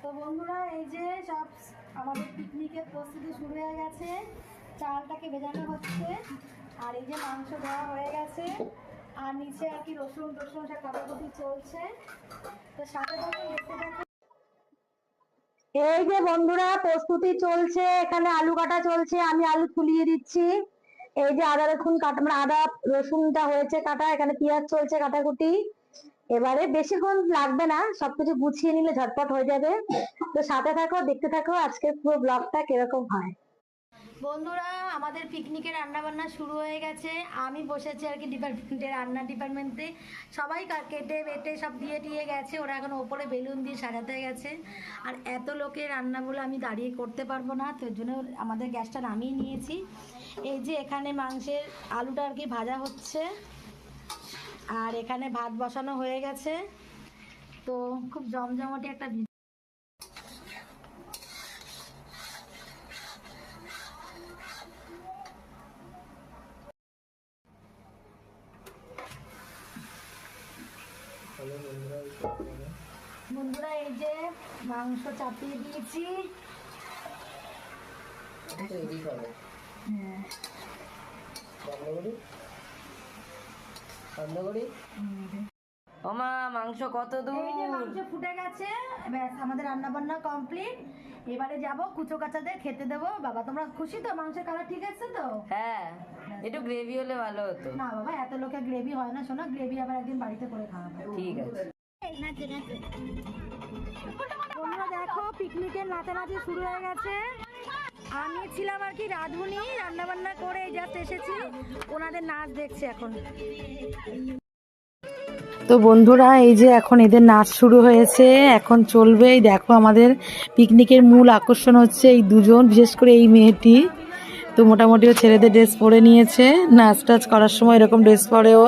তো বন্ধুরা এই যে সব আমাদের পিকনিকের প্রস্তুতি শুরু হয়ে গেছে। চালটাকে ভেজানো হচ্ছে আর এই যে মাংস দেওয়া হয়ে গেছে আর নিচে আর কি রসুন টসুন সব কাটাকুটি চলছে। তো সাথে থাকুন, দেখতে থাকুন। এই যে বন্ধুরা প্রস্তুতি চলছে, এখানে আলু কাটা চলছে, আমি আলু ছুলিয়ে দিচ্ছি। এই যে আদা রসুন কাটা মানে আদা রসুনটা হয়েছে কাটা, এখানে পেঁয়াজ চলছে কাটাকুটি। এবারে বেশিক্ষণ লাগবে না, সবকিছু গুছিয়ে নিলে ঝটপট হয়ে যাবে। তো সাথে থাকো, দেখতে থাকো আজকের পুরো ব্লগটা কিরকম হয়। বন্ধুরা আমাদের পিকনিকের রান্না বান্না শুরু হয়ে গেছে। আমি বসেছি আর কি ডিপার্টমেন্টে, রান্না ডিপার্টমেন্টে। সবাই কেটে বেটে সব দিয়ে দিয়ে গেছে, ওরা এখন ওপরে বেলুন দিয়ে সাজাতে গেছে। আর এত লোকের রান্নাগুলো আমি দাঁড়িয়ে করতে পারবো না, তো এর জন্য আমাদের গ্যাসটা নামিয়ে নিয়েছি। এই যে এখানে মাংসের আলুটা আর কি ভাজা হচ্ছে আর এখানে ভাত বসানো হয়ে গেছে। তো খুব জমজমাটি একটা বন্ধুরা এই যে মাংস চাপিয়ে দিয়েছি। ওমা মাংস কত দূর? এই যে মাংস ফুটে গেছে, ব্যাস আমাদের রান্না বান্না কমপ্লিট। এবারে যাব কুচো কাচাদের খেতে দেবো। বাবা তোমরা খুশি তো? মাংসের কালার ঠিক আছে তো? হ্যাঁ, একটু গ্রেভি হলে ভালো হতো। না বাবা, এত লোকের গ্রেভি হয় না, শোনো গ্রেভি আবার একদিন বাড়িতে করে খাওয়াবো। ঠিক আছে। তোমরা দেখো পিকনিকের নাচানাচি শুরু হয়ে গেছে। আমি ছিলাম আর কি রাঁধুনি, রান্না বান্না করে জাস্ট এসেছি, ওনাদের নাচ দেখছে এখন। তো বন্ধুরা এই যে এখন এদের নাচ শুরু হয়েছে, এখন চলবে। এই দেখো আমাদের পিকনিকের মূল আকর্ষণ হচ্ছে এই দুজন, বিশেষ করে এই মেয়েটি। তো মোটামুটি ও ছেলেদের ড্রেস পরে নিয়েছে, নাচ টাচ করার সময় এরকম ড্রেস পরেও।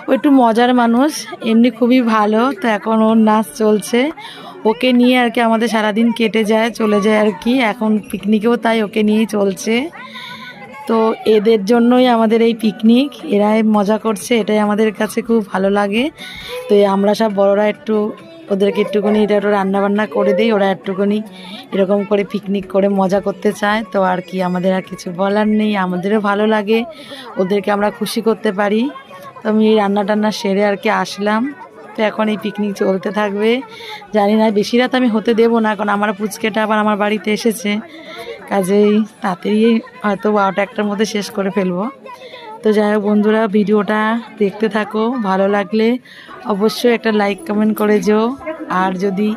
ও একটু মজার মানুষ, এমনি খুবই ভালো। তো এখন ওর নাচ চলছে, ওকে নিয়ে আর কি আমাদের সারাদিন কেটে যায়, চলে যায় আর কি। এখন পিকনিকেও তাই ওকে নিয়েই চলছে। তো এদের জন্যই আমাদের এই পিকনিক, এরাই মজা করছে, এটাই আমাদের কাছে খুব ভালো লাগে। তো আমরা সব বড়রা একটু ওদেরকে একটুখানি এটা একটু রান্নাবান্না করে দিই, ওরা একটুখানি এরকম করে পিকনিক করে মজা করতে চায়। তো আর কি আমাদের আর কিছু বলার নেই, আমাদেরও ভালো লাগে ওদেরকে আমরা খুশি করতে পারি। তো আমি এই রান্না টান্না সেরে আর কি আসলাম। তো এখন এই পিকনিক চলতে থাকবে। জানি না বেশি রাত আমি হতে দেবো না, কারণ আমার পুচকেটা আবার আমার বাড়িতে এসেছে, কাজেই তাড়াতাড়ি হয়তো 12টা-1টার মধ্যে শেষ করে ফেলবো। তো যাই হোক বন্ধুরা, ভিডিওটা দেখতে থাকো, ভালো লাগলে অবশ্যই একটা লাইক কমেন্ট করে যেও। আর যদি